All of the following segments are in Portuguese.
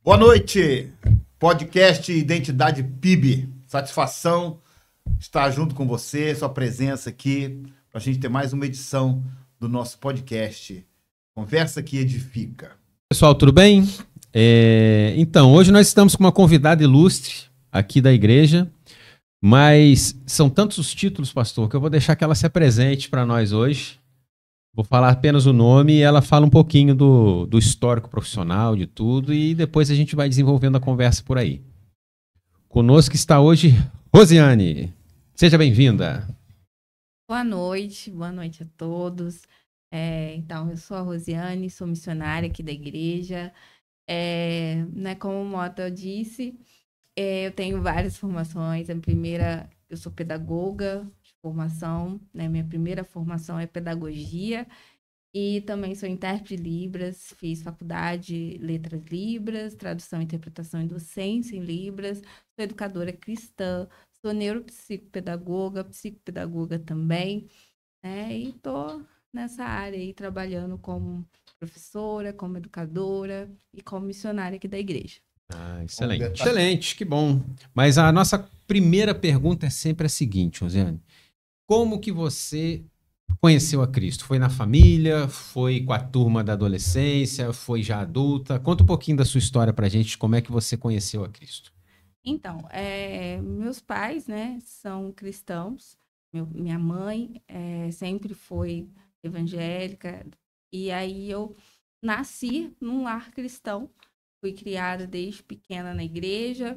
Boa noite, podcast Identidade PIB. Satisfação estar junto com você, sua presença aqui, para a gente ter mais uma edição do nosso podcast Conversa que Edifica. Pessoal, tudo bem? Então, hoje nós estamos com uma convidada ilustre aqui da igreja, mas são tantos os títulos, pastor, que eu vou deixar que ela se apresente para nós hoje. Vou falar apenas o nome e ela fala um pouquinho do histórico profissional, de tudo, e depois a gente vai desenvolvendo a conversa por aí. Conosco está hoje Rosiane. Seja bem-vinda. Boa noite a todos. Então, eu sou a Rosiane, sou missionária aqui da igreja. Como o Mota disse, eu tenho várias formações. A primeira, eu sou pedagoga de formação, né? Minha primeira formação é pedagogia e também sou intérprete de Libras, fiz faculdade de Letras Libras, tradução, interpretação e docência em Libras, sou educadora cristã, sou neuropsicopedagoga, psicopedagoga também, né? E estou nessa área aí trabalhando como professora, como educadora e como missionária aqui da igreja. Excelente. Excelente, que bom. Mas a nossa primeira pergunta é sempre a seguinte, Rosiane. Como que você conheceu a Cristo? Foi na família? Foi com a turma da adolescência? Foi já adulta? Conta um pouquinho da sua história pra gente, como é que você conheceu a Cristo. Então, meus pais, né, são cristãos. Minha mãe sempre foi evangélica. E aí eu nasci num lar cristão. Fui criada desde pequena na igreja,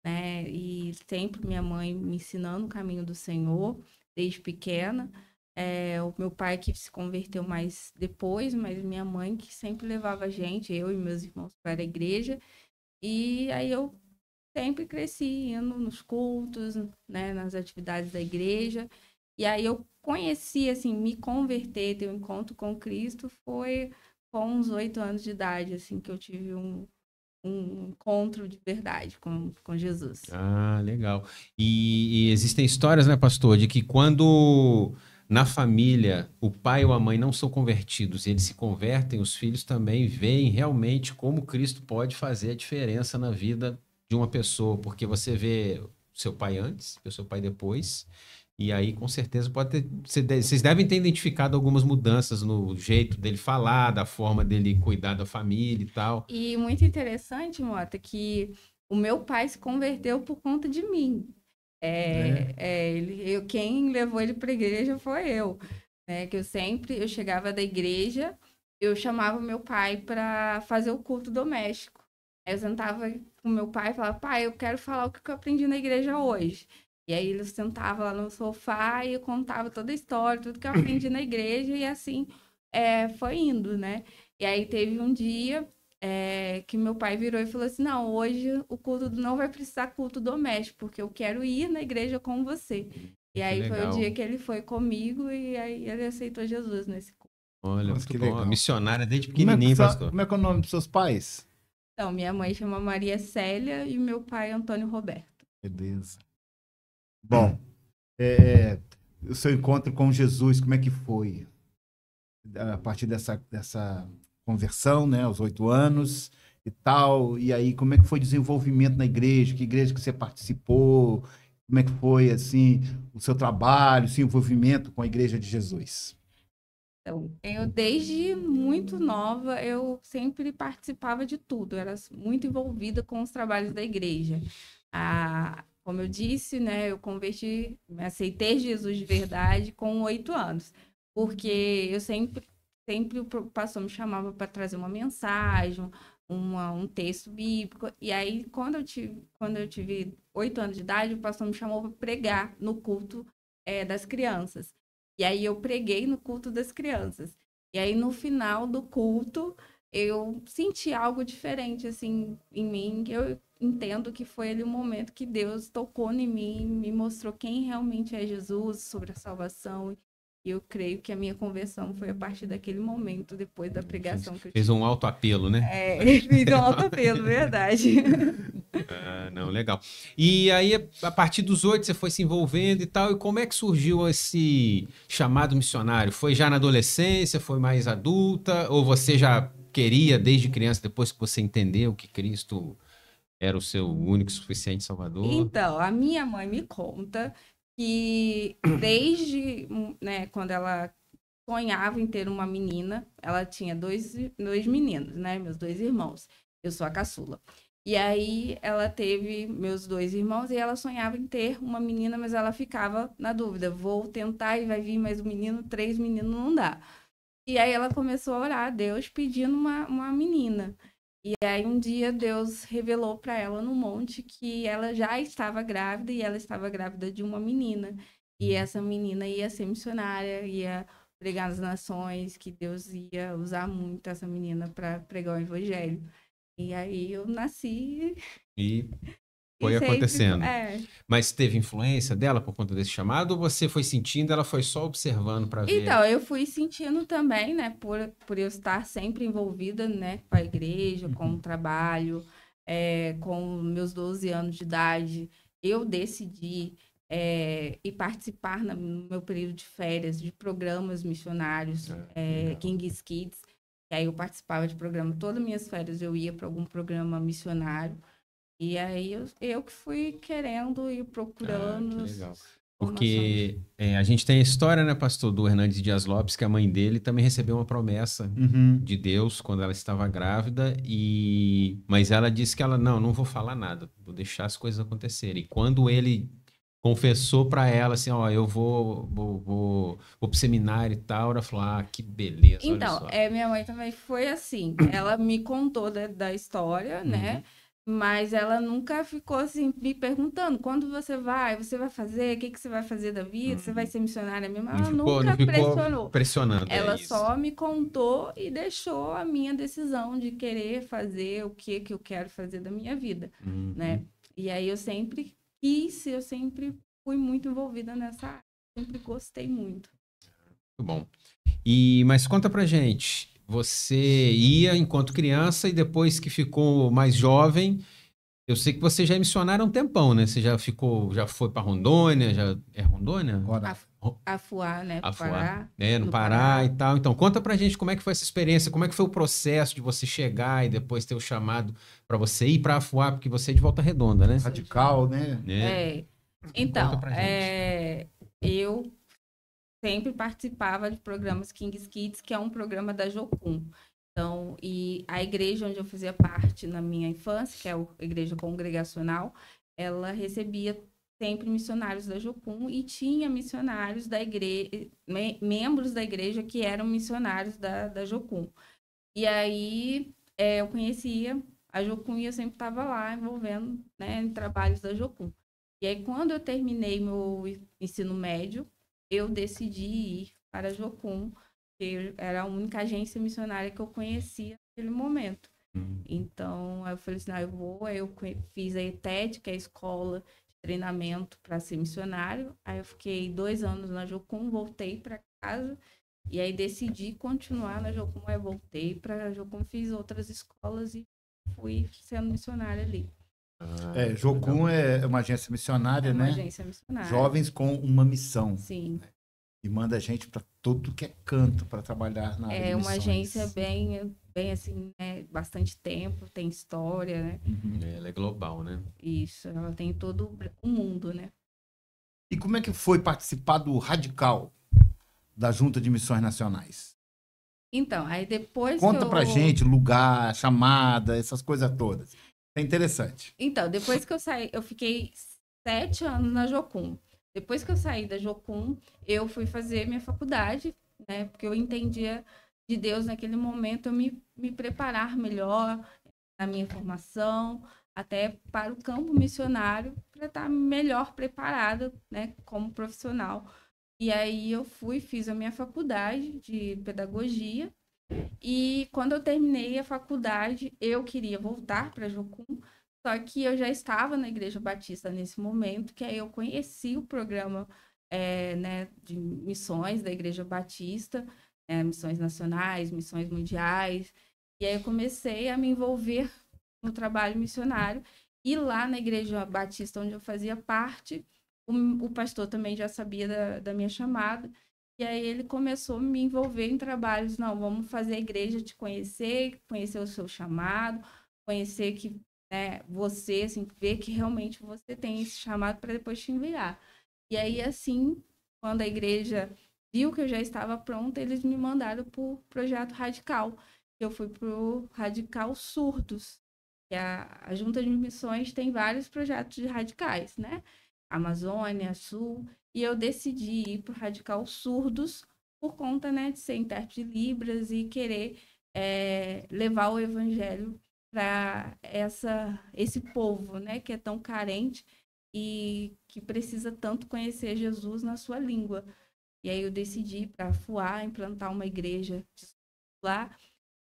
né? E sempre minha mãe me ensinando o caminho do Senhor, desde pequena. O meu pai que se converteu mais depois, mas minha mãe que sempre levava a gente, eu e meus irmãos, para a igreja. E aí eu sempre cresci indo nos cultos, né? Nas atividades da igreja. E aí eu conheci, assim, me converter, ter um encontro com Cristo, foi com uns 8 anos de idade, assim, que eu tive um encontro de verdade com Jesus. Ah, legal. E existem histórias, né, pastor, de que quando na família o pai ou a mãe não são convertidos e eles se convertem, os filhos também veem realmente como Cristo pode fazer a diferença na vida de uma pessoa, porque você vê o seu pai antes, o seu pai depois, e aí com certeza vocês devem ter identificado algumas mudanças no jeito dele falar, da forma dele cuidar da família e tal. E muito interessante, Mota, que o meu pai se converteu por conta de mim. Quem levou ele para a igreja foi eu. Que eu chegava da igreja, eu chamava meu pai para fazer o culto doméstico. Eu sentava com meu pai e falava, pai, eu quero falar o que eu aprendi na igreja hoje. E aí ele sentava lá no sofá e eu contava toda a história, tudo que eu aprendi na igreja, e assim foi indo, né? E aí teve um dia que meu pai virou e falou assim, não, hoje o culto não vai precisar culto doméstico, porque eu quero ir na igreja com você. E aí foi o dia que ele foi comigo e aí ele aceitou Jesus nesse culto. Olha, Nossa, que bom. legal. Missionária desde pequenininho, pastor. Como é que é o nome dos seus pais? Então, minha mãe chama Maria Célia e meu pai Antônio Roberto. Beleza. Bom, o seu encontro com Jesus, como é que foi? A partir dessa conversão, né, aos 8 anos e tal, e aí como é que foi o desenvolvimento na igreja? Que igreja que você participou? Como é que foi, assim, o seu trabalho, o seu envolvimento com a Igreja de Jesus? Então, eu desde muito nova, eu sempre participava de tudo, eu era muito envolvida com os trabalhos da igreja. Como eu disse, né, eu aceitei Jesus de verdade com 8 anos, porque eu sempre o pastor me chamava para trazer uma mensagem, um texto bíblico, e aí quando eu tive 8 anos de idade, o pastor me chamou para pregar no culto das crianças. E aí eu preguei no culto das crianças. E aí no final do culto, eu senti algo diferente, assim, em mim. Eu entendo que foi ali o momento que Deus tocou em mim, me mostrou quem realmente é Jesus, sobre a salvação. E eu creio que a minha conversão foi a partir daquele momento, depois da pregação que eu tive. Fez um autoapelo, né? Fiz um autoapelo, verdade. Não, legal. E aí, a partir dos 8, você foi se envolvendo e tal. E como é que surgiu esse chamado missionário? Foi já na adolescência? Foi mais adulta? Ou você já queria desde criança, depois que você entendeu que Cristo era o seu único e suficiente Salvador? Então, a minha mãe me conta que desde, né, quando ela sonhava em ter uma menina, ela tinha dois meninos, né, meus dois irmãos. Eu sou a caçula. E aí ela teve meus dois irmãos e ela sonhava em ter uma menina, mas ela ficava na dúvida, vou tentar e vai vir mais um menino, 3 meninos não dá. E aí ela começou a orar a Deus pedindo uma menina. E aí um dia Deus revelou para ela no monte que ela já estava grávida e ela estava grávida de uma menina. E essa menina ia ser missionária, ia pregar nas nações, que Deus ia usar muito essa menina para pregar o evangelho. E aí eu nasci E e foi sempre acontecendo. é. Mas teve influência dela por conta desse chamado ou você foi sentindo, ela foi só observando para ver? Então, eu fui sentindo também, né, por eu estar sempre envolvida, né, com a igreja, com o trabalho, com meus 12 anos de idade, eu decidi ir participar no meu período de férias de programas missionários, Legal. King's Kids, e aí eu participava de programa, todas as minhas férias eu ia para algum programa missionário, e aí eu que fui querendo e Que procurando legal. informações. Porque a gente tem a história, né, pastor, do Hernandes Dias Lopes, que a mãe dele também recebeu uma promessa Uhum. de Deus quando ela estava grávida, mas ela disse que ela, não vou falar nada, vou deixar as coisas acontecerem. E quando ele confessou para ela, assim, ó, eu vou pro seminário e tal, ela falou, ah, que beleza, olha Então, só. minha mãe também foi assim. Ela me contou da história, né? Uhum. Mas ela nunca ficou assim me perguntando quando você vai fazer, o que que você vai fazer da vida, você vai ser missionária mesmo. Ela Não nunca ficou pressionou. pressionando, Ela isso. só me contou e deixou a minha decisão de querer fazer o que eu quero fazer da minha vida, né? E aí eu sempre quis, eu sempre fui muito envolvida nessa área, sempre gostei muito. Muito bom. Mas conta pra gente, você ia enquanto criança e depois que ficou mais jovem, eu sei que você já é missionário há um tempão, né? Você já foi pra Rondônia, é Rondônia? Agora, Afuá, né? Afuá, Pará, no no Pará e Pará. tal. Então, conta pra gente como é que foi essa experiência, como é que foi o processo de você chegar e depois ter o chamado pra você ir pra Afuá, porque você é de Volta Redonda, né? radical, né? É. Conta Então, pra gente. eu sempre participava de programas King's Kids, que é um programa da Jocum. Então, e a igreja onde eu fazia parte na minha infância, que é a igreja congregacional, ela recebia sempre missionários da Jocum e tinha missionários da igreja, membros da igreja que eram missionários da Jocum. E aí eu conhecia a Jocum e eu sempre estava lá envolvendo, né, em trabalhos da Jocum. E aí, quando eu terminei meu ensino médio, eu decidi ir para a Jocum, que era a única agência missionária que eu conhecia naquele momento. Então, aí eu falei assim, eu vou. Aí eu fiz a ETED, que é a escola de treinamento para ser missionário. Aí eu fiquei 2 anos na Jocum, voltei para casa. E aí decidi continuar na Jocum. Aí voltei para a Jocum, fiz outras escolas e fui sendo missionária ali. Jocum é uma agência missionária, É uma né? agência missionária. Jovens com uma missão. Sim. E manda gente para tudo que é canto para trabalhar na área de É uma missões. agência bem assim, né? Bastante tempo, tem história, né? Ela é global, né? Isso, ela tem todo o mundo, né? E como é que foi participar do Radical da Junta de Missões Nacionais? Então, aí depois Conta pra gente, lugar, chamada, essas coisas todas. É interessante. Então, depois que eu saí, eu fiquei 7 anos na Jocum. Depois que eu saí da Jocum, eu fui fazer minha faculdade, né? Porque eu entendia de Deus naquele momento, eu me preparar melhor na minha formação, até para o campo missionário, para estar melhor preparada, né? Como profissional. E aí eu fiz a minha faculdade de pedagogia. E quando eu terminei a faculdade, eu queria voltar para Jocum, só que eu já estava na Igreja Batista nesse momento, que aí eu conheci o programa né, de missões da Igreja Batista, missões nacionais, missões mundiais, e aí eu comecei a me envolver no trabalho missionário, e lá na Igreja Batista, onde eu fazia parte, o pastor também já sabia da minha chamada, E aí ele começou a me envolver em trabalhos. Não, vamos fazer a igreja te conhecer, conhecer o seu chamado, conhecer que, né, você, assim, ver que realmente você tem esse chamado para depois te enviar. E aí, assim, quando a igreja viu que eu já estava pronta, eles me mandaram para o Projeto Radical. Eu fui para o Radical Surdos, que a Junta de Missões tem vários projetos de radicais, né? Amazônia, Sul, e eu decidi ir para o Radical Surdos por conta, né, de ser intérprete de Libras e querer levar o evangelho para esse povo, né, que é tão carente e que precisa tanto conhecer Jesus na sua língua. E aí eu decidi para Fuá implantar uma igreja lá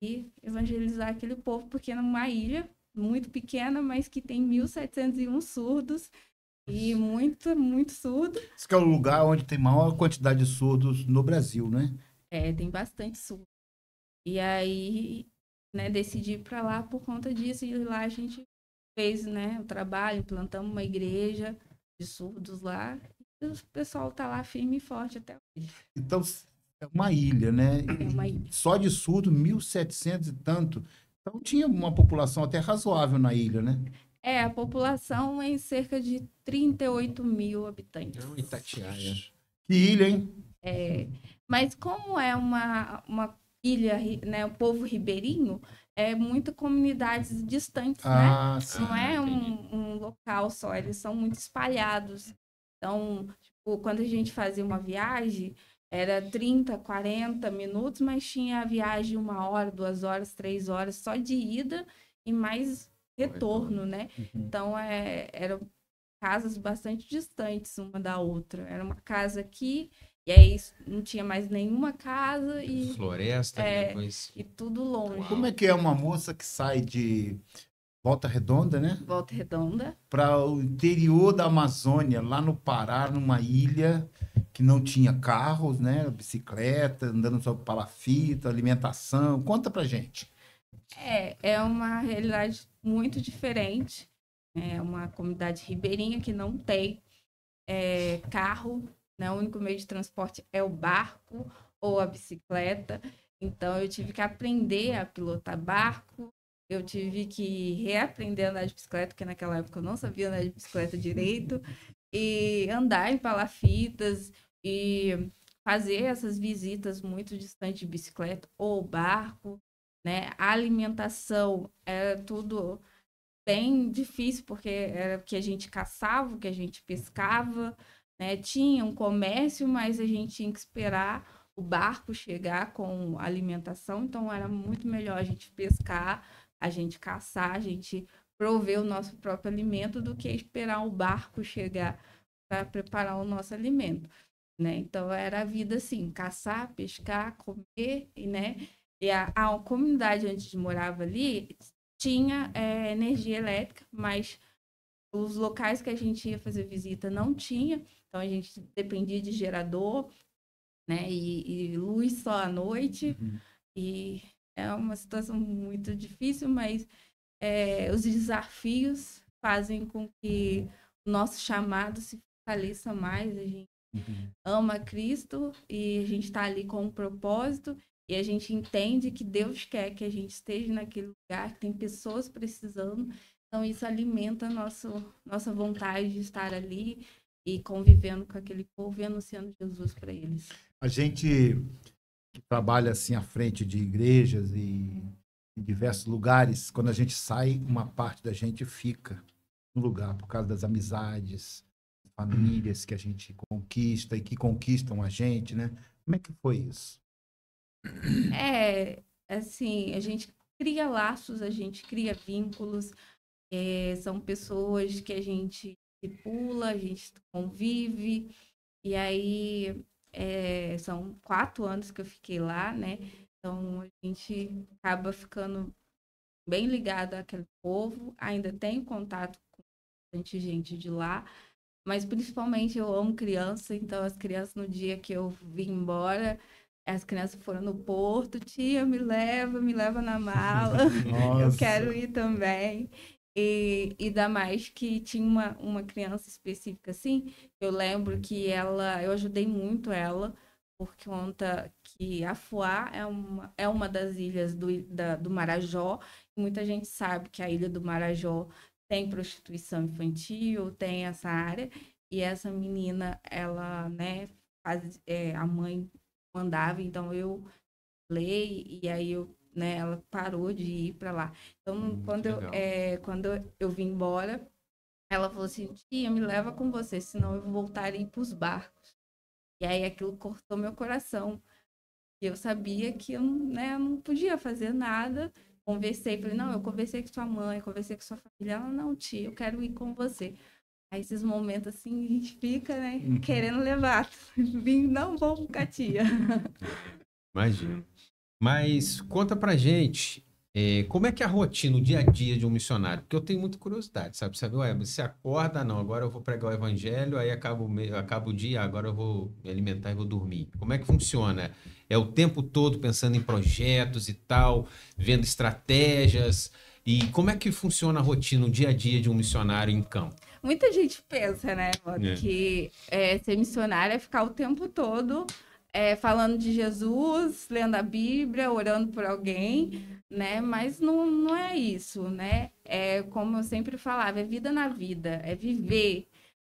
e evangelizar aquele povo, porque é uma ilha muito pequena, mas que tem 1.701 surdos e muito, muito surdo. Esse que é o lugar onde tem maior quantidade de surdos no Brasil, né? Tem bastante surdo. E aí, né, decidi ir para lá por conta disso. E lá a gente fez, né, o trabalho, implantamos uma igreja de surdos lá. E o pessoal tá lá firme e forte até hoje. Então, é uma ilha, né? É uma ilha. Só de surdo, 1.700 e tanto. Então, tinha uma população até razoável na ilha, né? A população é em cerca de 38 mil habitantes. Não, Itatiaia. Que ilha, hein? Mas como é uma ilha, né, o povo ribeirinho, é muitas comunidades distantes, né? Sim. Não é um local só, eles são muito espalhados. Então, tipo, quando a gente fazia uma viagem, era 30, 40 minutos, mas tinha a viagem 1 hora, 2 horas, 3 horas só de ida e mais retorno, né? Então, eram casas bastante distantes uma da outra. Era uma casa aqui, e aí não tinha mais nenhuma casa e Floresta, depois. e tudo longe. Como é que é uma moça que sai de Volta Redonda, né? Volta Redonda. Para o interior da Amazônia, lá no Pará, numa ilha que não tinha carros, né? Bicicleta, andando sobre palafita, alimentação. Conta pra gente. É uma realidade muito diferente. É uma comunidade ribeirinha que não tem carro, né? O único meio de transporte é o barco ou a bicicleta. Então, eu tive que aprender a pilotar barco. Eu tive que reaprender a andar de bicicleta, porque naquela época eu não sabia andar de bicicleta direito. E andar em palafitas e fazer essas visitas muito distantes de bicicleta ou barco, né? A alimentação era tudo bem difícil, porque era o que a gente caçava, o que a gente pescava, né? Tinha um comércio, mas a gente tinha que esperar o barco chegar com alimentação, então era muito melhor a gente pescar, a gente caçar, a gente prover o nosso próprio alimento do que esperar o barco chegar para preparar o nosso alimento, né? Então era a vida assim, caçar, pescar, comer, né? E a comunidade onde a gente morava ali tinha energia elétrica, mas os locais que a gente ia fazer visita não tinha, então a gente dependia de gerador, né? E luz só à noite. E é uma situação muito difícil, mas os desafios fazem com que o nosso chamado se fortaleça mais. A gente ama Cristo e a gente está ali com um propósito e a gente entende que Deus quer que a gente esteja naquele lugar, que tem pessoas precisando. Então, isso alimenta a nossa vontade de estar ali e convivendo com aquele povo e anunciando Jesus para eles. A gente que trabalha assim à frente de igrejas e em diversos lugares, quando a gente sai, uma parte da gente fica no lugar por causa das amizades, famílias que a gente conquista e que conquistam a gente, né? Como é que foi isso? Assim, a gente cria laços, a gente cria vínculos, são pessoas que a gente pula, a gente convive, e aí são 4 anos que eu fiquei lá, né? Então a gente acaba ficando bem ligado àquele povo, ainda tenho contato com bastante gente de lá, mas principalmente eu amo criança, então as crianças no dia que eu vim embora, as crianças foram no porto, tia, me leva na mala, eu quero ir também. E ainda mais que tinha uma criança específica assim, eu lembro que eu ajudei muito ela, por conta que Afuá é uma das ilhas do Marajó. E muita gente sabe que a ilha do Marajó tem prostituição infantil, tem essa área. E essa menina, ela, né, a mãe mandava, então eu falei, e aí né, ela parou de ir para lá. Então, quando eu vim embora, ela falou assim: tia, me leva com você, senão eu vou voltar a ir para os barcos. E aí aquilo cortou meu coração. Eu sabia que eu, né, não podia fazer nada. Conversei, falei: não, eu conversei com sua mãe, conversei com sua família. Ela: não, tia, eu quero ir com você. Aí esses momentos assim, a gente fica, né, querendo levar. Vim, não vou com a tia. Imagina. Mas conta pra gente, como é que é a rotina, o dia a dia de um missionário? Porque eu tenho muita curiosidade, sabe? Ué, você acorda, não, agora eu vou pregar o evangelho, aí acaba o dia, agora eu vou me alimentar e vou dormir. Como é que funciona? É o tempo todo pensando em projetos e tal, vendo estratégias. E como é que funciona a rotina, o dia a dia de um missionário em campo? Muita gente pensa, né, que ser missionário é ficar o tempo todo falando de Jesus, lendo a Bíblia, orando por alguém, né? Mas não é isso, né? É como eu sempre falava, é vida na vida, é viver,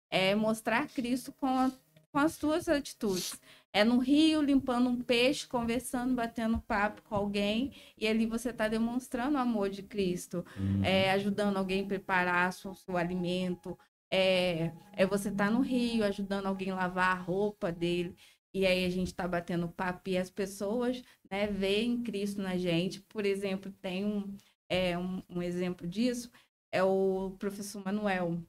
é mostrar Cristo com as suas atitudes. É no rio, limpando um peixe, conversando, batendo papo com alguém, e ali você está demonstrando o amor de Cristo, ajudando alguém a preparar seu alimento, você estar no rio, ajudando alguém a lavar a roupa dele. E aí a gente está batendo papo e as pessoas, né, veem Cristo na gente. Por exemplo, tem um exemplo disso, é o professor Manuel.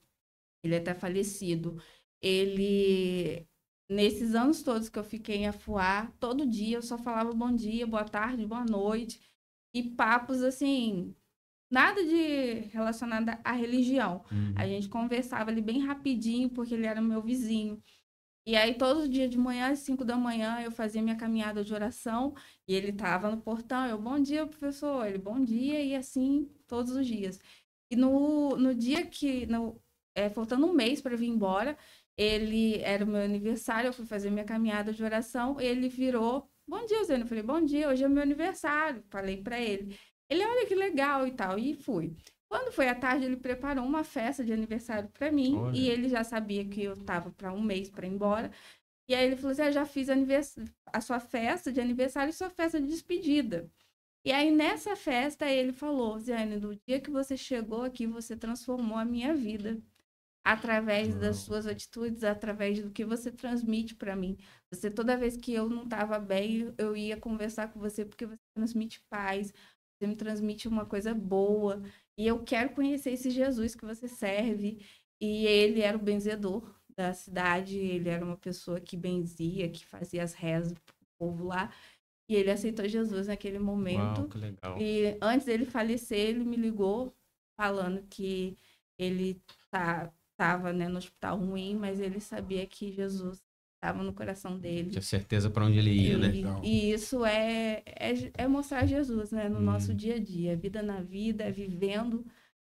Ele é até falecido. Ele, nesses anos todos que eu fiquei em Afuá, todo dia eu só falava bom dia, boa tarde, boa noite. E papos assim, nada de relacionado à religião. A gente conversava ali bem rapidinho, porque ele era meu vizinho. E aí, todo dia de manhã, às 5 da manhã, eu fazia minha caminhada de oração e ele estava no portão. Eu: bom dia, professor. Ele: bom dia, e assim, todos os dias. E no dia que, faltando um mês para vir embora, era o meu aniversário, eu fui fazer minha caminhada de oração, ele virou: bom dia, Zé. Eu falei: bom dia, hoje é meu aniversário. Falei para ele. Ele: olha que legal e tal, e fui. Quando foi à tarde, ele preparou uma festa de aniversário para mim. Olha. E ele já sabia que eu estava para um mês para ir embora. E aí ele falou assim: já fiz a sua festa de aniversário e sua festa de despedida. E aí nessa festa ele falou: Ziane, no dia que você chegou aqui, você transformou a minha vida. Através das suas atitudes, através do que você transmite para mim. Você, toda vez que eu não estava bem, eu ia conversar com você porque você transmite paz, você me transmite uma coisa boa. E eu quero conhecer esse Jesus que você serve. E ele era o benzedor da cidade, ele era uma pessoa que benzia, que fazia as rezas pro povo lá. E ele aceitou Jesus naquele momento. Uau, que legal. E antes dele falecer, ele me ligou falando que ele estava, né, no hospital ruim, mas ele sabia que Jesus estava no coração dele. Tinha certeza para onde ele ia, né? E isso é mostrar Jesus, né, no nosso dia a dia. Vida na vida, vivendo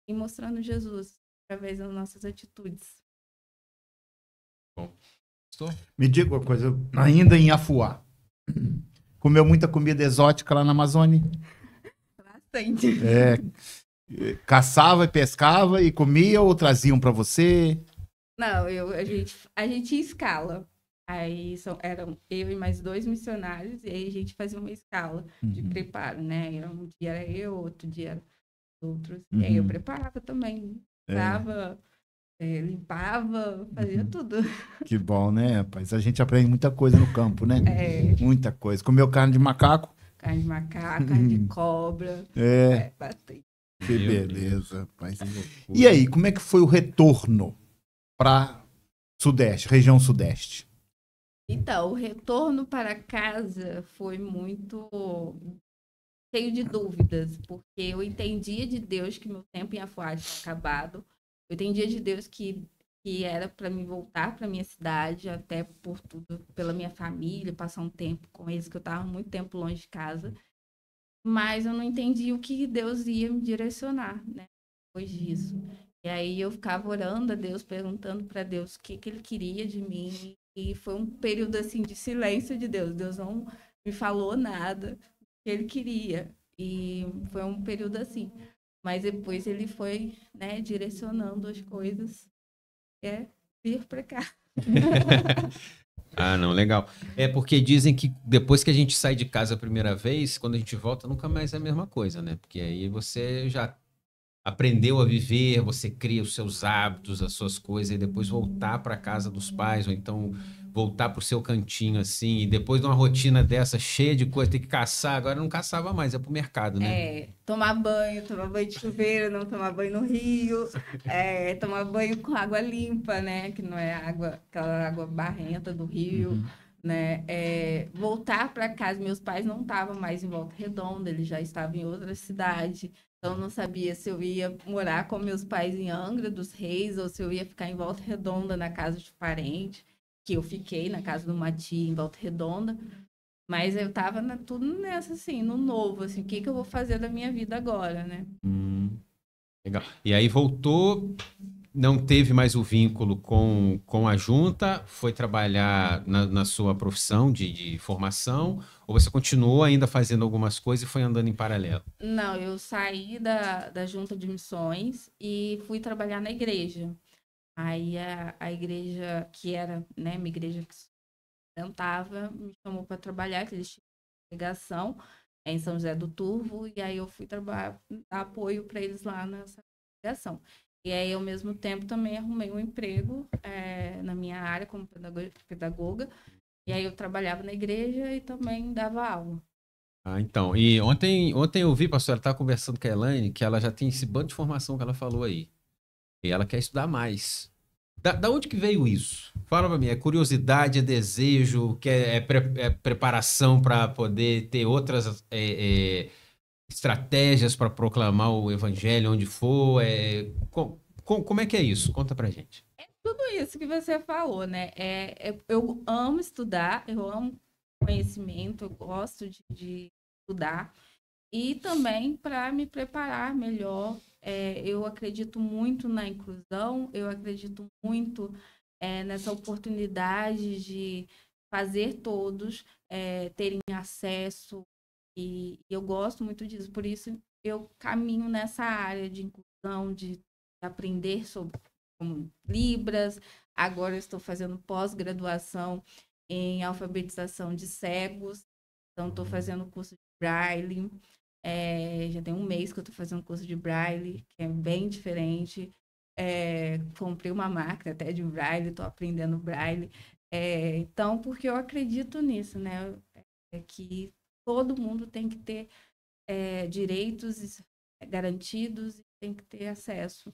e mostrando Jesus através das nossas atitudes. Bom. Me diga uma coisa, ainda em Afuá, comeu muita comida exótica lá na Amazônia? Bastante. Caçava e pescava e comia ou traziam para você? Não, a gente ia escala. Aí eram eu e mais 2 missionários, e aí a gente fazia uma escala de preparo, né? Um dia era eu, outro dia era outros. E aí eu preparava também. Limpava, fazia tudo. Que bom, né, rapaz? A gente aprende muita coisa no campo, né? Muita coisa. Comeu carne de macaco? Carne de macaco, carne de cobra. Bastante. Que beleza, rapaz. E aí, como é que foi o retorno para Sudeste, região Sudeste? Então, o retorno para casa foi muito cheio de dúvidas, porque eu entendia de Deus que meu tempo em Afuá tinha acabado. Eu entendia de Deus que era para me voltar para minha cidade, até por tudo, pela minha família, passar um tempo com eles, que eu estava muito tempo longe de casa. Mas eu não entendi o que Deus ia me direcionar, né? Depois disso. E aí eu ficava orando a Deus, perguntando para Deus o que ele queria de mim. E foi um período, assim, de silêncio de Deus. Deus não me falou nada que ele queria. E foi um período assim. Mas depois ele foi, né, direcionando as coisas. Vir para cá. Ah, não, legal. É porque dizem que depois que a gente sai de casa a primeira vez, quando a gente volta, nunca mais é a mesma coisa, né? Porque aí você já aprendeu a viver, você cria os seus hábitos, as suas coisas, e depois voltar para casa dos pais, ou então voltar para o seu cantinho, assim, e depois de uma rotina dessa, cheia de coisa, ter que caçar, agora não caçava mais, é pro mercado, né? Tomar banho de chuveiro, não tomar banho no rio, tomar banho com água limpa, né? Que não é aquela água barrenta do rio, né? Voltar para casa, meus pais não estavam mais em Volta Redonda, eles já estavam em outra cidade. Então, eu não sabia se eu ia morar com meus pais em Angra dos Reis ou se eu ia ficar em Volta Redonda, na casa de parente, que eu fiquei na casa do Mati, em Volta Redonda. Mas eu tava tudo nessa, assim, no novo, assim, o que eu vou fazer da minha vida agora, né? Legal. E aí voltou, não teve mais o vínculo com a junta, foi trabalhar na sua profissão de formação, ou você continuou ainda fazendo algumas coisas e foi andando em paralelo? Não, eu saí da junta de missões e fui trabalhar na igreja. Aí a igreja, que era, né, minha igreja que sustentava, me chamou para trabalhar, que eles tinham congregação em São José do Turvo, e aí eu fui dar apoio para eles lá nessa congregação. E aí, ao mesmo tempo, também arrumei um emprego na minha área como pedagoga, e aí eu trabalhava na igreja e também dava aula. Ah, então. E ontem eu vi, pastor, ela estava conversando com a Elaine, que ela já tem esse bando de formação que ela falou aí. E ela quer estudar mais. Da onde que veio isso? Fala pra mim, é curiosidade, é desejo, é preparação para poder ter outras estratégias para proclamar o evangelho onde for? Como é que é isso? Conta pra gente. Tudo isso que você falou, né? Eu amo estudar, eu amo conhecimento, eu gosto de estudar. E também para me preparar melhor, eu acredito muito na inclusão, eu acredito muito nessa oportunidade de fazer todos terem acesso, e eu gosto muito disso, por isso eu caminho nessa área de inclusão, de aprender sobre como Libras. Agora eu estou fazendo pós-graduação em alfabetização de cegos, então estou fazendo curso de Braille. Já tem um mês que eu estou fazendo curso de Braille, que é bem diferente. Comprei uma máquina até de Braille, estou aprendendo Braille. Então, porque eu acredito nisso, né? Que todo mundo tem que ter direitos garantidos e tem que ter acesso.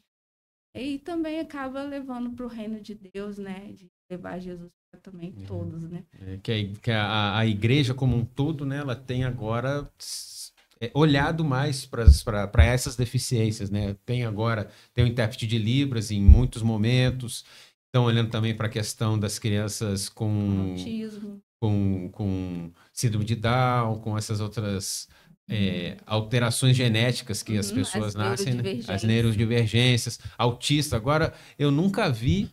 E também acaba levando para o reino de Deus, né? De levar Jesus para também todos, né? Que a igreja como um todo, né? Ela tem agora olhado mais para essas deficiências, né? Tem o intérprete de Libras em muitos momentos. Estão olhando também para a questão das crianças com autismo, com síndrome de Down, com essas outras alterações genéticas que as pessoas nascem, né? As neurodivergências, autista. Agora, eu nunca vi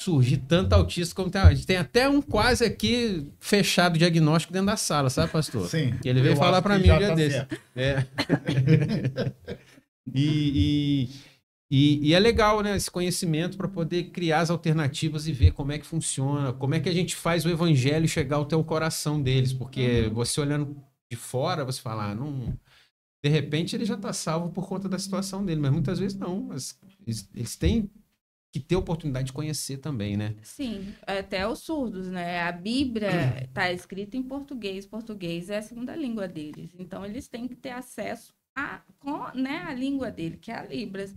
surgir tanto autista como tem. A gente tem até um quase aqui fechado diagnóstico dentro da sala, sabe, pastor? Sim. Que ele veio falar para mim um dia desse. E é legal, né, esse conhecimento para poder criar as alternativas e ver como é que funciona, como é que a gente faz o evangelho chegar ao teu coração deles, porque você olhando de fora, você fala, não, de repente ele já está salvo por conta da situação dele, mas muitas vezes não, eles têm que ter oportunidade de conhecer também, né? Sim, até os surdos, né? A Bíblia está escrita em português, português é a segunda língua deles, então eles têm que ter acesso a língua dele, que é a Libras.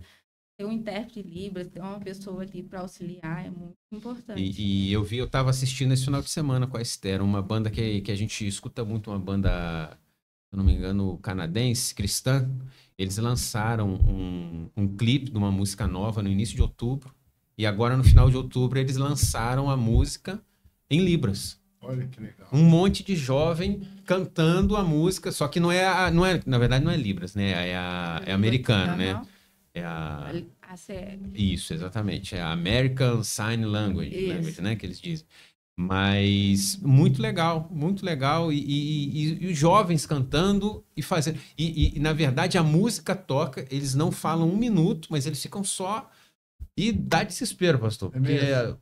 Ter um intérprete de Libras, ter uma pessoa ali para auxiliar é muito importante. E eu estava assistindo esse final de semana com a Esther, uma banda que a gente escuta muito, uma banda, se eu não me engano, canadense, cristã. Eles lançaram um clipe de uma música nova no início de outubro, e agora no final de outubro eles lançaram a música em Libras. Olha que legal. Um monte de jovem cantando a música, só que na verdade não é Libras, né? É americano, né? A ACL. Isso, exatamente. É a American Sign Language, né, que eles dizem. Mas muito legal. E os jovens cantando e fazendo. Na verdade, a música toca, eles não falam um minuto, mas eles ficam só. E dá desespero, pastor. É Porque mesmo?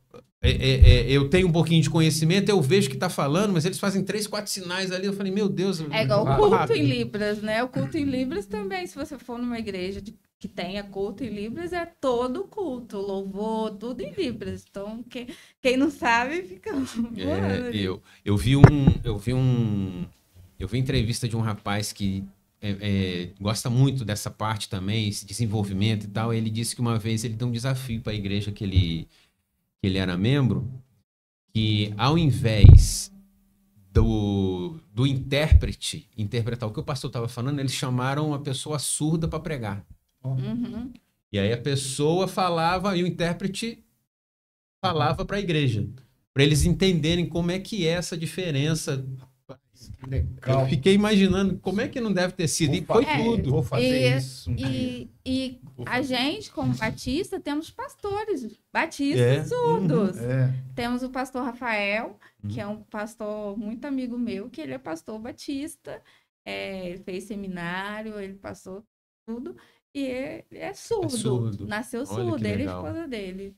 eu tenho um pouquinho de conhecimento, eu vejo que tá falando, mas eles fazem 3, 4 sinais ali. Eu falei, meu Deus. É igual o muito culto rápido. em Libras, né? O culto em Libras também, se você for numa igreja que tenha culto em Libras, é todo culto, louvor, tudo em Libras. Então, quem não sabe, fica voando ali. Eu vi entrevista de um rapaz que gosta muito dessa parte também, esse desenvolvimento e tal. Ele disse que uma vez ele deu um desafio para a igreja que ele era membro, que ao invés do intérprete interpretar o que o pastor estava falando, eles chamaram uma pessoa surda para pregar. Uhum. E aí a pessoa falava e o intérprete falava para a igreja, para eles entenderem como é que é essa diferença. Que legal. Eu fiquei imaginando como é que não deve ter sido. E foi tudo. Vou fazer isso um dia. E Vou a fazer. gente, como batista, temos pastores batistas surdos. É. Temos o pastor Rafael, que é um pastor muito amigo meu, que ele é pastor batista. Ele fez seminário, ele passou tudo. E ele é surdo. surdo. Nasceu Olha surdo, que ele e a legal. esposa dele.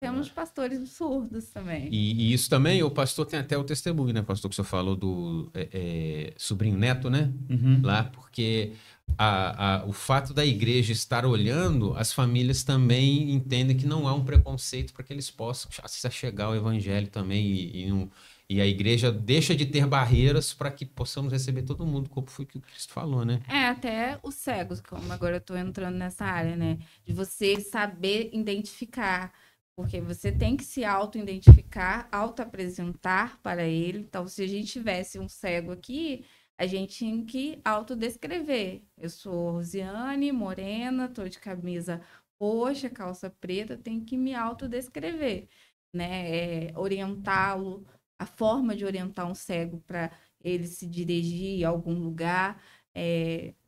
Temos pastores surdos também. E isso também, o pastor tem até o testemunho, né, pastor, que o senhor falou do sobrinho neto, né? Uhum. Lá, porque o fato da igreja estar olhando, as famílias também entendem que não há um preconceito para que eles possam se chegar ao evangelho também e a igreja deixa de ter barreiras para que possamos receber todo mundo, como foi que o Cristo falou, né? Até os cegos, como agora eu estou entrando nessa área, né? De você saber identificar. Porque você tem que se auto-identificar, auto-apresentar para ele. Então, se a gente tivesse um cego aqui, a gente tinha que autodescrever. Eu sou Rosiane, morena, tô de camisa roxa, calça preta, tenho que me autodescrever, né? Orientá-lo, a forma de orientar um cego para ele se dirigir a algum lugar.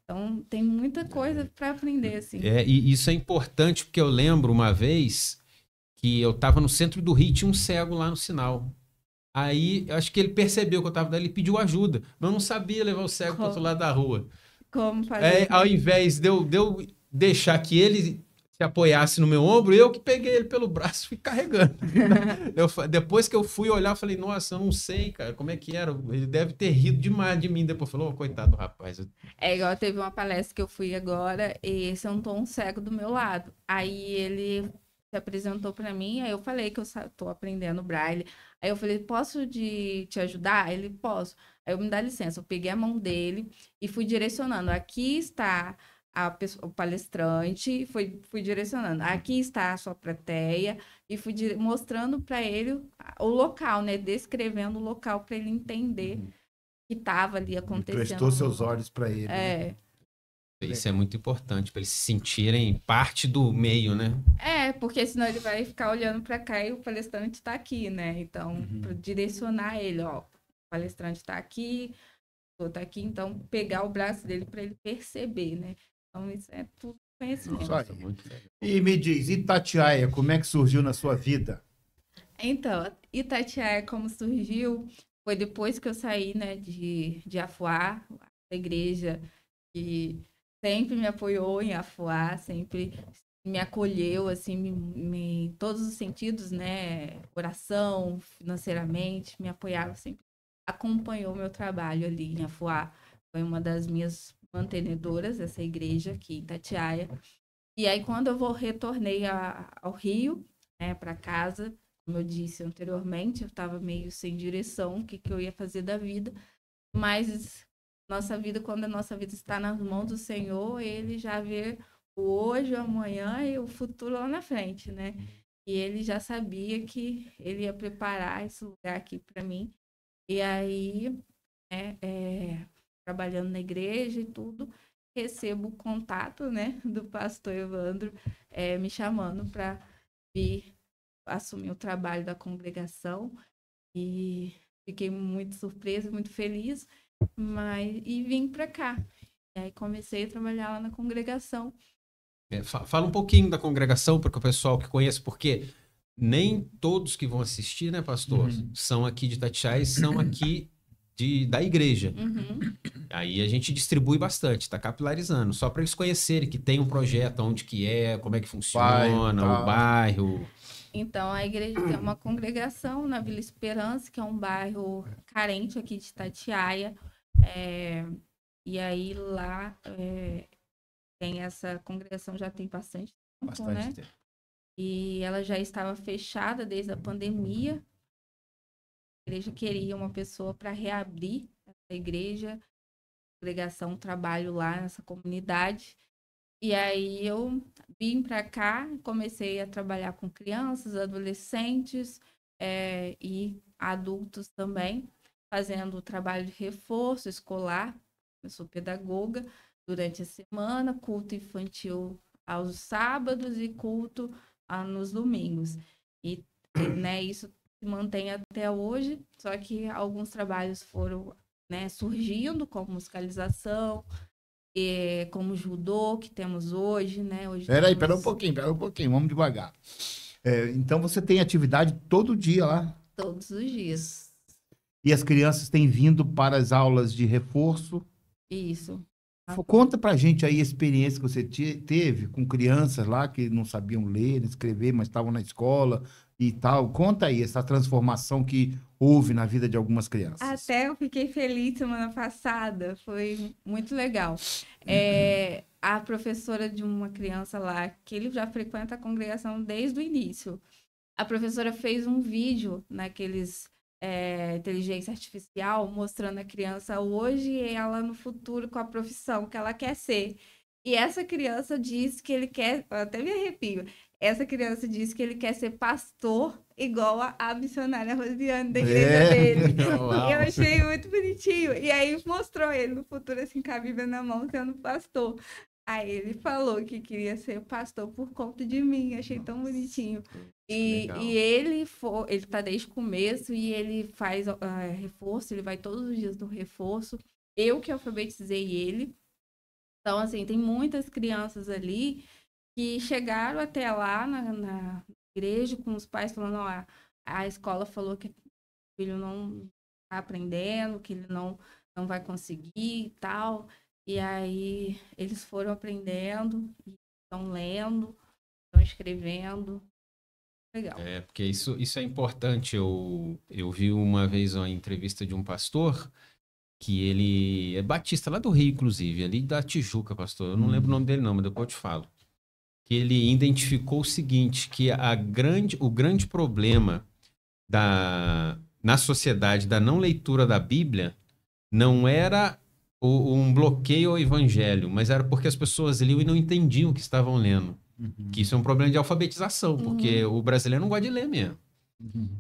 Então, tem muita coisa para aprender, assim. E isso é importante, porque eu lembro uma vez que eu tava no centro do Rio e tinha um cego lá no sinal. Aí, eu acho que ele percebeu que eu tava dali e pediu ajuda. Mas eu não sabia levar o cego pro outro lado da rua. Como fazer? Ao invés de eu deixar que ele se apoiasse no meu ombro, eu que peguei ele pelo braço e fui carregando. Depois que eu fui olhar, eu falei, nossa, eu não sei, cara, como é que era. Ele deve ter rido demais de mim. Depois falou, coitado do rapaz. Igual teve uma palestra que eu fui agora e sentou um cego do meu lado. Aí ele se apresentou para mim, aí eu falei que eu tô aprendendo braille. Aí eu falei, posso te ajudar? Ele, posso. Aí eu me dá licença, eu peguei a mão dele e fui direcionando. Aqui está o palestrante, fui direcionando. Aqui está a sua plateia e fui mostrando para ele o local, né? Descrevendo o local para ele entender que estava ali acontecendo. Prestou seus olhos para ele. Né? Isso é muito importante, para eles se sentirem parte do meio, né? Porque senão ele vai ficar olhando para cá e o palestrante está aqui, né? Então, para direcionar ele, ó, o palestrante está aqui, o outro tá aqui, então pegar o braço dele para ele perceber, né? Então, isso é tudo conhecimento. E me diz, Itatiaia, como é que surgiu na sua vida? Então, Itatiaia, como surgiu, foi depois que eu saí, né, de Afuá, a igreja que sempre me apoiou em Afuá, sempre me acolheu, assim, em todos os sentidos, né? Oração, financeiramente, me apoiava sempre. Acompanhou meu trabalho ali em Afuá. Foi uma das minhas mantenedoras dessa igreja aqui em Itatiaia. E aí, quando eu retornei ao Rio, né, para casa, como eu disse anteriormente, eu estava meio sem direção, o que eu ia fazer da vida. Mas nossa vida, quando a nossa vida está nas mãos do Senhor, ele já vê o hoje, o amanhã e o futuro lá na frente, né? E ele já sabia que ele ia preparar esse lugar aqui para mim. E aí, trabalhando na igreja e tudo, recebo o contato, né, do pastor Evandro me chamando para vir assumir o trabalho da congregação. E fiquei muito surpresa, muito feliz. E vim para cá. E aí comecei a trabalhar lá na congregação. Fala um pouquinho da congregação para o pessoal que conhece, porque nem todos que vão assistir, né, pastor, são aqui de Itatiaia e são aqui da igreja. Aí a gente distribui bastante, está capilarizando, só para eles conhecerem que tem um projeto, onde que é, como é que funciona, o bairro. Então, a igreja tem uma congregação na Vila Esperança, que é um bairro carente aqui de Itatiaia. E aí lá tem essa congregação já tem bastante tempo, né? E ela já estava fechada desde a pandemia. A igreja queria uma pessoa para reabrir essa igreja, congregação, um trabalho lá nessa comunidade. E aí eu vim para cá, comecei a trabalhar com crianças, adolescentes e adultos também, fazendo trabalho de reforço escolar. Eu sou pedagoga durante a semana, culto infantil aos sábados e culto nos domingos. E né, isso se mantém até hoje, só que alguns trabalhos foram, né, surgindo, como musicalização, como judô, que temos hoje, né? Hoje Pera um pouquinho, vamos devagar. Então você tem atividade todo dia lá? Todos os dias. E as crianças têm vindo para as aulas de reforço? Isso. Conta pra gente aí a experiência que você teve com crianças lá que não sabiam ler, escrever, mas estavam na escola e tal. Conta aí essa transformação que houve na vida de algumas crianças. Até eu fiquei feliz semana passada, foi muito legal. A professora de uma criança lá, que ele já frequenta a congregação desde o início, a professora fez um vídeo naqueles inteligência artificial, mostrando a criança hoje e ela no futuro com a profissão que ela quer ser. E essa criança disse que ele quer, eu até me arrepio, essa criança disse que ele quer ser pastor igual a missionária Rosiane da igreja dele. Eu achei muito bonitinho. E aí mostrou ele no futuro, assim, com a Bíblia na mão, sendo pastor. Aí ele falou que queria ser pastor por conta de mim. Achei tão bonitinho. E ele tá desde o começo e ele faz reforço, ele vai todos os dias no reforço. Eu que alfabetizei ele. Então, assim, tem muitas crianças ali que chegaram até lá na igreja com os pais falando, ó, a escola falou que o filho não tá aprendendo, que ele não vai conseguir e tal. E aí eles foram aprendendo, estão lendo, estão escrevendo. Legal. Porque isso é importante. Eu vi uma vez uma entrevista de um pastor que ele é batista lá do Rio, inclusive, ali da Tijuca, pastor. Eu não lembro o nome dele não, mas depois eu te falo. Que ele identificou o seguinte, que o grande problema na sociedade da não leitura da Bíblia não era um bloqueio ao evangelho, mas era porque as pessoas liam e não entendiam o que estavam lendo. Que isso é um problema de alfabetização, porque o brasileiro não gosta de ler mesmo.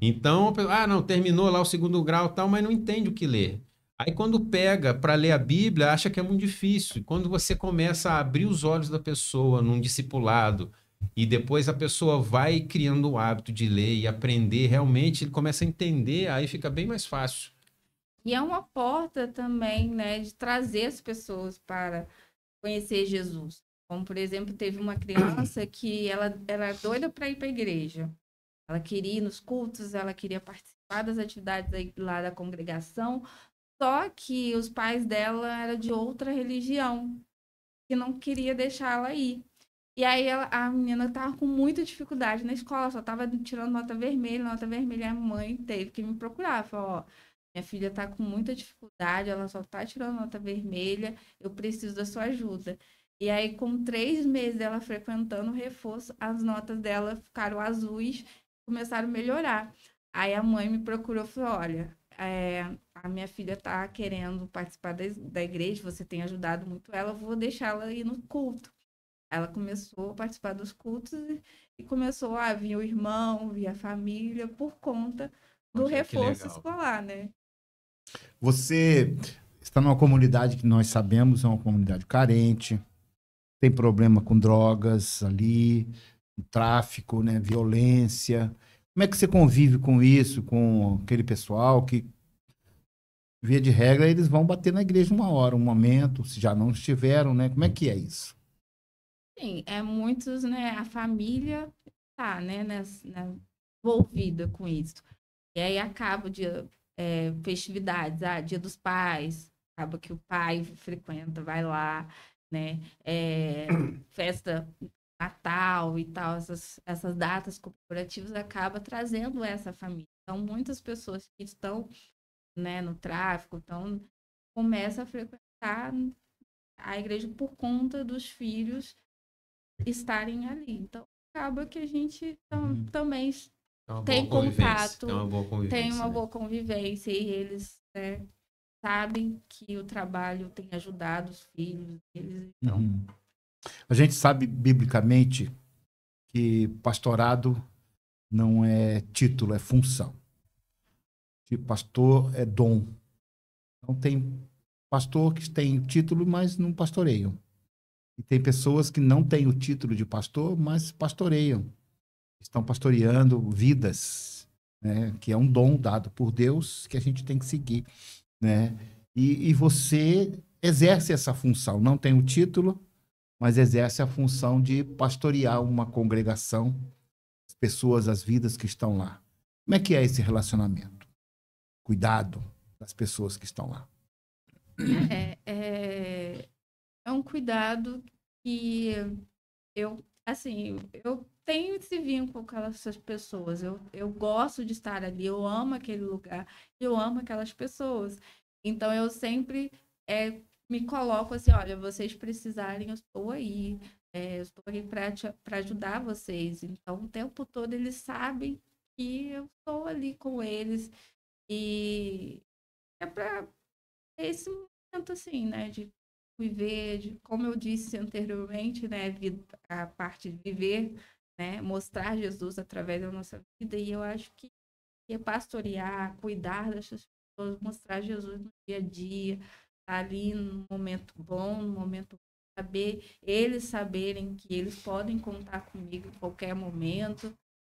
Então, não, terminou lá o 2º grau e tal, mas não entende o que ler. Aí quando pega para ler a Bíblia, acha que é muito difícil. E quando você começa a abrir os olhos da pessoa num discipulado, e depois a pessoa vai criando o hábito de ler e aprender, realmente ele começa a entender, aí fica bem mais fácil. E é uma porta também, né, de trazer as pessoas para conhecer Jesus. Como, por exemplo, teve uma criança que ela era doida para ir para a igreja. Ela queria ir nos cultos, ela queria participar das atividades lá da congregação, só que os pais dela eram de outra religião, que não queria deixar ela ir. E aí a menina estava com muita dificuldade na escola, só estava tirando nota vermelha, a mãe teve que me procurar, falou, ó, minha filha está com muita dificuldade, ela só está tirando nota vermelha, eu preciso da sua ajuda. E aí, com 3 meses dela frequentando o reforço, as notas dela ficaram azuis, começaram a melhorar. Aí a mãe me procurou e falou, olha, a minha filha está querendo participar da igreja, você tem ajudado muito ela, eu vou deixar ela ir no culto. Ela começou a participar dos cultos e começou a vir o irmão, vir a família, por conta do reforço escolar, né? Você está numa comunidade que nós sabemos é uma comunidade carente, tem problema com drogas ali, tráfico, né, violência. Como é que você convive com isso, com aquele pessoal que, via de regra, eles vão bater na igreja uma hora, um momento, se já não estiveram, né? Como é que é isso? Sim, é muitos, né? A família tá, né, envolvida com isso. E aí acaba o dia, festividades, Dia dos Pais, acaba que o pai frequenta, vai lá, né? Festa Natal e tal, essas datas comemorativas acaba trazendo essa família. Então, muitas pessoas que estão, né, no tráfico, então, começam a frequentar a igreja por conta dos filhos estarem ali. Então, acaba que a gente também É uma boa tem convivência. É contato, uma boa tem convivência, uma né? boa convivência e eles, né, sabem que o trabalho tem ajudado os filhos deles. Então, Uhum. A gente sabe biblicamente que pastorado não é título, é função. Que pastor é dom. Então tem pastor que tem título, mas não pastoreiam. E tem pessoas que não têm o título de pastor, mas pastoreiam. Estão pastoreando vidas, né? Que é um dom dado por Deus que a gente tem que seguir, né? E você exerce essa função. Não tem o título, mas exerce a função de pastorear uma congregação, as pessoas, as vidas que estão lá. Como é esse relacionamento? Cuidado das pessoas que estão lá. é, é, é um cuidado que assim, eu tenho esse vínculo com essas pessoas. Eu gosto de estar ali, eu amo aquele lugar, eu amo aquelas pessoas. Então, eu sempre me coloco assim: olha, vocês precisarem, eu estou aí. Eu estou aqui para ajudar vocês. Então, o tempo todo eles sabem que eu estou ali com eles. E é para esse momento, assim, né, de viver, como eu disse anteriormente, né, a parte de viver, né, mostrar Jesus através da nossa vida, e eu acho que é pastorear, cuidar dessas pessoas, mostrar Jesus no dia a dia, tá ali no momento bom, no momento ruim, saber, eles saberem que eles podem contar comigo em qualquer momento,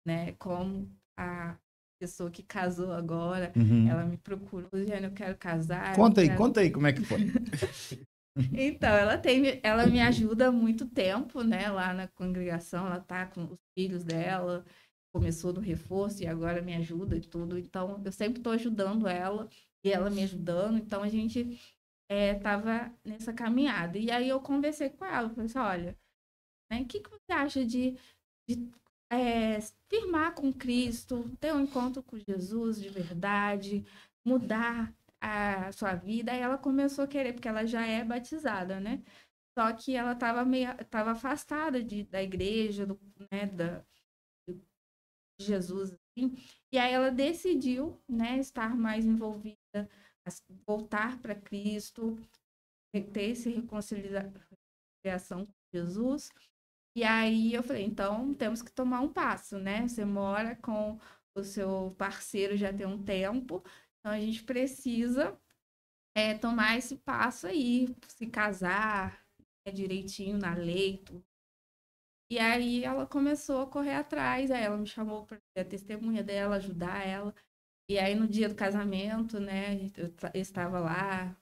né, como a pessoa que casou agora, Uhum. ela me procurou, Luciana, eu quero casar, eu quero... Conta aí como é que foi. Então, ela me ajuda há muito tempo, né, lá na congregação, ela tá com os filhos dela, começou no reforço e agora me ajuda e tudo. Então, eu sempre estou ajudando ela e ela me ajudando. Então, a gente tava nessa caminhada. E aí eu conversei com ela, falei assim, olha, né, o que que você acha de firmar com Cristo, ter um encontro com Jesus de verdade, mudar a sua vida? Aí ela começou a querer, porque ela já é batizada, né? Só que ela tava afastada da igreja, né, de Jesus, assim. E aí ela decidiu, né, estar mais envolvida, voltar para Cristo, ter essa reconciliação com Jesus. E aí eu falei, então temos que tomar um passo, né? Você mora com o seu parceiro já tem um tempo, então a gente precisa tomar esse passo aí, se casar direitinho na lei, tudo. E aí ela começou a correr atrás, aí ela me chamou para ser a testemunha dela, ajudar ela. E aí no dia do casamento, né, eu estava lá,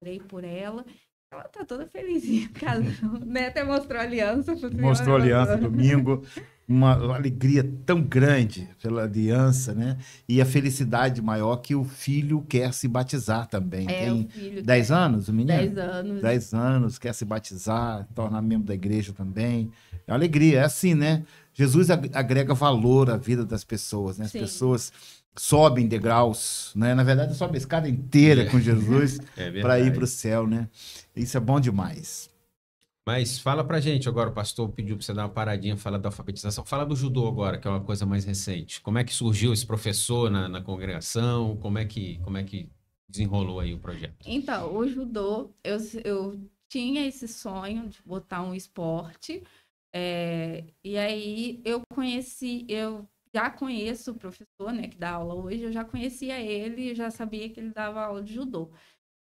orei por ela. Ela tá toda felizinha, casando, né? Até mostrou a aliança pro senhor, Mostrou a ela aliança adora. domingo, uma alegria tão grande pela aliança, né? E a felicidade maior que o filho quer se batizar também. O Tem filho 10 quer anos, o menino? 10 anos. 10 anos, quer se batizar, tornar membro da igreja também. É uma alegria, é assim, né? Jesus agrega valor à vida das pessoas, né? As Sim, pessoas sobem degraus, né? Na verdade, sobe a escada inteira com Jesus É para ir para o verdade. céu, né? Isso é bom demais. Mas fala pra gente agora, o pastor pediu pra você dar uma paradinha, fala da alfabetização. Fala do judô agora, que é uma coisa mais recente. Como é que surgiu esse professor na congregação? Como é que desenrolou aí o projeto? então, o judô, eu tinha esse sonho de botar um esporte, e aí eu já conheço o professor, né, que dá aula hoje, eu já conhecia ele, eu já sabia que ele dava aula de judô.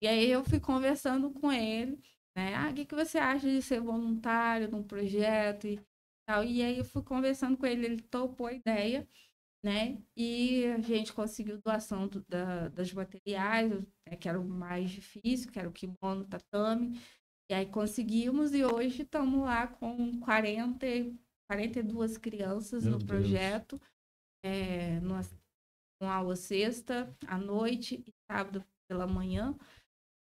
E aí eu fui conversando com ele, né, o que que você acha de ser voluntário num projeto e tal? E aí eu fui conversando com ele, ele topou a ideia, né? E a gente conseguiu doação das materiais, né, que era o mais difícil, que era o kimono, o tatame. E aí conseguimos e hoje estamos lá com 42 crianças Meu no Deus. projeto, com aula sexta à noite e sábado pela manhã.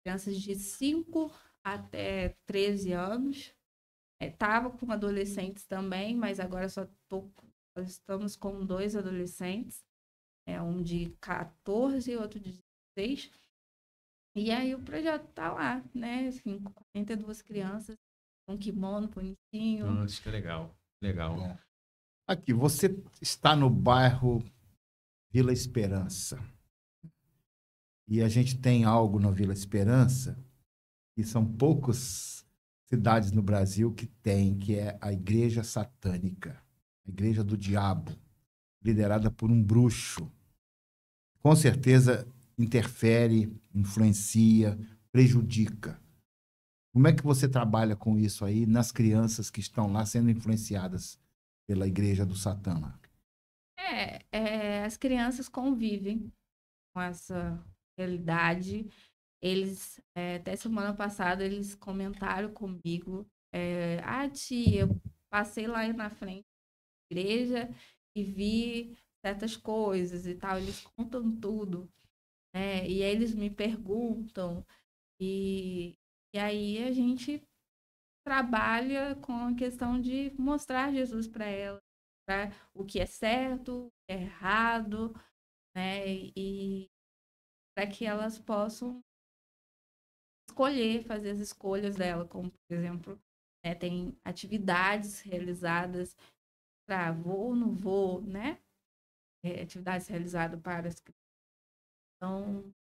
Crianças de 5 até 13 anos. Estava com adolescentes também, mas agora nós estamos com 2 adolescentes. Um de 14 e outro de 16. E aí o projeto tá lá, né? Assim, 42 crianças, com kimono bonitinho. Nossa, que legal. Legal. Bom. Aqui, você está no bairro Vila Esperança. E a gente tem algo na Vila Esperança, que são poucas cidades no Brasil que tem, que é a Igreja Satânica, a Igreja do Diabo, liderada por um bruxo. Com certeza interfere, influencia, prejudica. Como é que você trabalha com isso aí nas crianças que estão lá sendo influenciadas pela Igreja do Satã? As crianças convivem com essa realidade. Eles, até semana passada, eles comentaram comigo, tia, eu passei lá na frente da igreja e vi certas coisas e tal. Eles contam tudo, né? E aí eles me perguntam e aí a gente trabalha com a questão de mostrar Jesus para elas, para o que é certo, o que é errado, né? E para que elas possam escolher, fazer as escolhas dela, como, por exemplo, tem atividades realizadas para vou ou não vou, né? Atividades realizadas para as crianças. Então,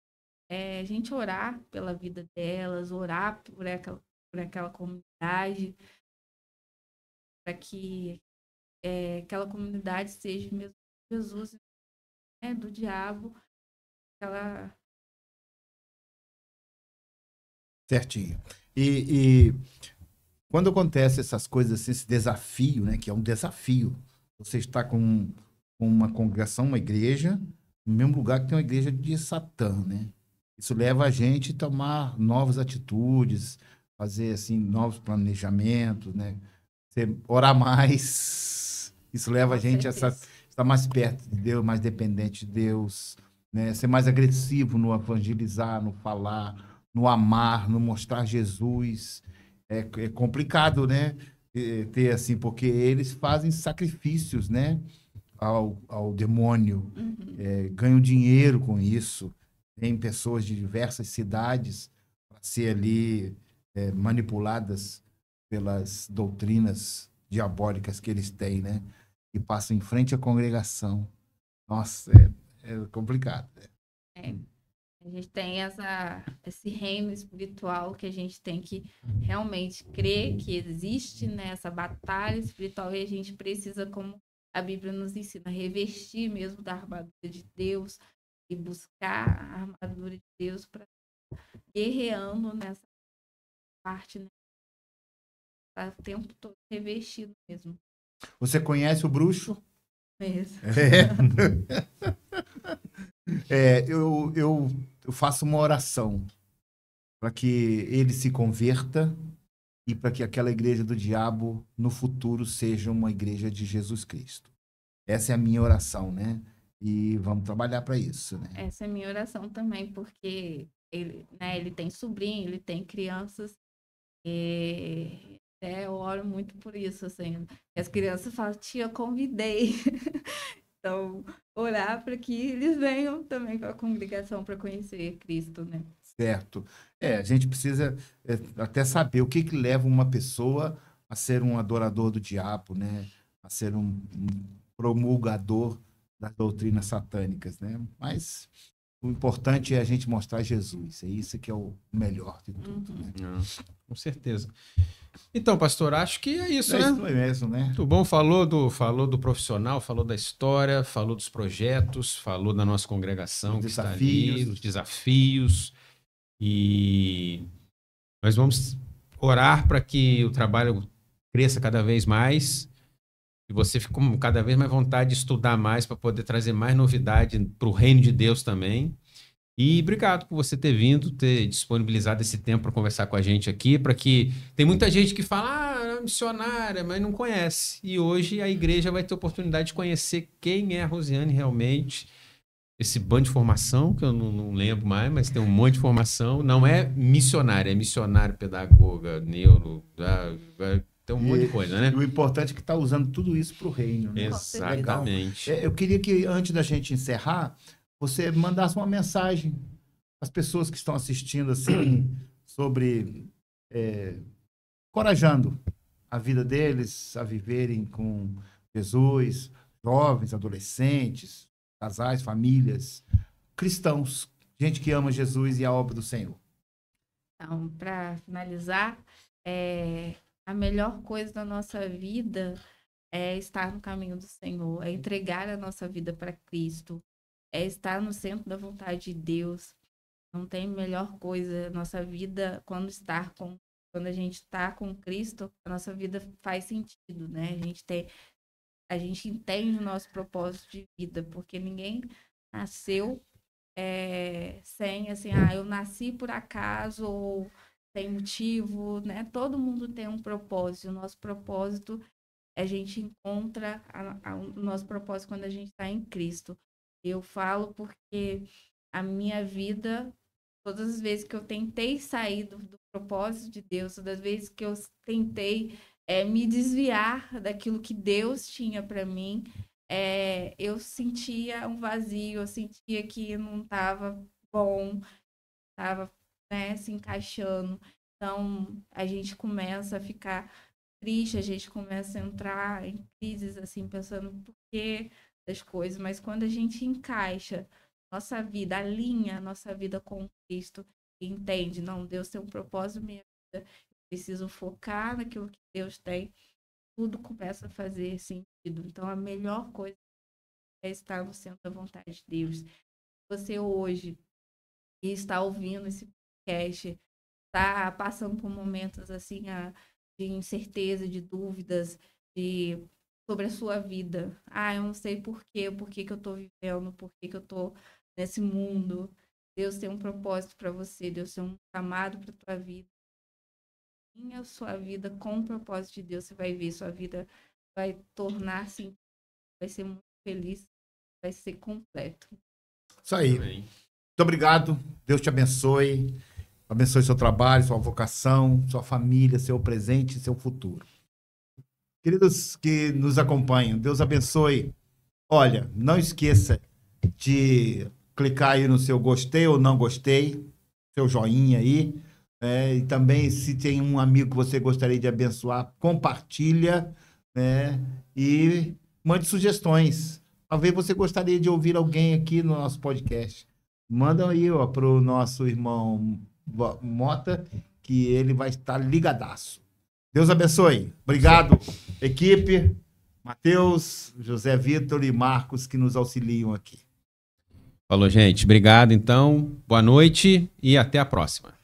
a gente orar pela vida delas, orar por aquela comunidade, para que aquela comunidade seja mesmo Jesus, né, do diabo, aquela... Certinho. E quando acontece essas coisas, assim, esse desafio, né, que é um desafio, você está com uma congregação, uma igreja, no mesmo lugar que tem uma igreja de Satã, né? Isso leva a gente a tomar novas atitudes, fazer assim novos planejamentos, né? Você orar mais. Isso leva a gente a estar mais perto de Deus, mais dependente de Deus, né? Ser mais agressivo no evangelizar, no falar, no amar, no mostrar Jesus. É complicado, né? Ter assim, porque eles fazem sacrifícios, né? Ao demônio, ganham dinheiro com isso. Tem pessoas de diversas cidades para ser ali manipuladas pelas doutrinas diabólicas que eles têm, né? E passam em frente à congregação. Nossa, é complicado. A gente tem esse reino espiritual que a gente tem que realmente crer que existe, né, essa batalha espiritual, e a gente precisa, como a Bíblia nos ensina, revestir mesmo da armadura de Deus e buscar a armadura de Deus para guerreando nessa parte, né? Tá o tempo todo revestido mesmo. Você conhece o bruxo? Mesmo. Eu faço uma oração para que ele se converta e para que aquela igreja do diabo no futuro seja uma igreja de Jesus Cristo. Essa é a minha oração, né? E vamos trabalhar para isso, né? Essa é a minha oração também, porque ele tem sobrinho, ele tem crianças, e até eu oro muito por isso, assim. As crianças falam, tia, eu convidei. Então, orar para que eles venham também para a congregação para conhecer Cristo, né? Certo. A gente precisa até saber o que leva uma pessoa a ser um adorador do diabo, né? A ser um promulgador das doutrinas satânicas, né? Mas o importante é a gente mostrar Jesus. É isso que é o melhor de tudo, né? Com certeza. Então, pastor, acho que é isso, né? Isso mesmo, né? Muito bom. Falou do profissional, falou da história, falou dos projetos, falou da nossa congregação que está ali, os desafios. E nós vamos orar para que o trabalho cresça cada vez mais e você fique com cada vez mais vontade de estudar mais para poder trazer mais novidade para o reino de Deus também. E obrigado por você ter vindo, ter disponibilizado esse tempo para conversar com a gente aqui, para que tem muita gente que fala, é missionária, mas não conhece. E hoje a igreja vai ter oportunidade de conhecer quem é a Rosiane realmente. Esse bando de formação, que eu não lembro mais, mas tem um monte de formação. Não é missionária, é missionário, pedagoga, neuro, tem um monte de coisa, né? E o importante é que está usando tudo isso para o reino. Né? Exatamente. Eu queria que, antes da gente encerrar, você mandasse uma mensagem às pessoas que estão assistindo, assim, sobre encorajando a vida deles a viverem com Jesus, jovens, adolescentes, casais, famílias, cristãos, gente que ama Jesus e a obra do Senhor. Então, para finalizar, a melhor coisa da nossa vida é estar no caminho do Senhor, é entregar a nossa vida para Cristo, é estar no centro da vontade de Deus. Não tem melhor coisa. Nossa vida, quando a gente está com Cristo, a nossa vida faz sentido, né? A gente entende o nosso propósito de vida, porque ninguém nasceu sem, assim, eu nasci por acaso, ou sem motivo, né? Todo mundo tem um propósito. O nosso propósito, a gente encontra o nosso propósito quando a gente está em Cristo. Eu falo porque a minha vida, todas as vezes que eu tentei sair do propósito de Deus, todas as vezes que eu tentei me desviar daquilo que Deus tinha para mim, eu sentia um vazio, eu sentia que não estava bom, estava, né, se encaixando. Então, a gente começa a ficar triste, a gente começa a entrar em crises, assim, pensando por que das coisas. Mas quando a gente encaixa nossa vida, alinha nossa vida com Cristo, e entende, não, Deus tem um propósito na minha vida, eu preciso focar naquilo que Deus tem, tudo começa a fazer sentido. Então, a melhor coisa é estar no centro da vontade de Deus. Você hoje, que está ouvindo esse podcast, está passando por momentos assim de incerteza, de dúvidas, sobre a sua vida. Eu não sei por que eu estou vivendo, por que eu estou nesse mundo. Deus tem um propósito para você, Deus tem um chamado para a tua vida. A sua vida com o propósito de Deus, você vai ver, sua vida vai tornar-se, vai ser muito feliz, vai ser completo. Isso aí. Amém. Muito obrigado. Deus te abençoe. Abençoe seu trabalho, sua vocação, sua família, seu presente e seu futuro. Queridos que nos acompanham, Deus abençoe. Olha, não esqueça de clicar aí no seu gostei ou não gostei, seu joinha aí. E também, se tem um amigo que você gostaria de abençoar, compartilha, né? E mande sugestões. Talvez você gostaria de ouvir alguém aqui no nosso podcast. Manda aí para o nosso irmão Mota, que ele vai estar ligadaço. Deus abençoe. Obrigado, equipe, Mateus, José Vitor e Marcos, que nos auxiliam aqui. Falou, gente. Obrigado, então. Boa noite e até a próxima.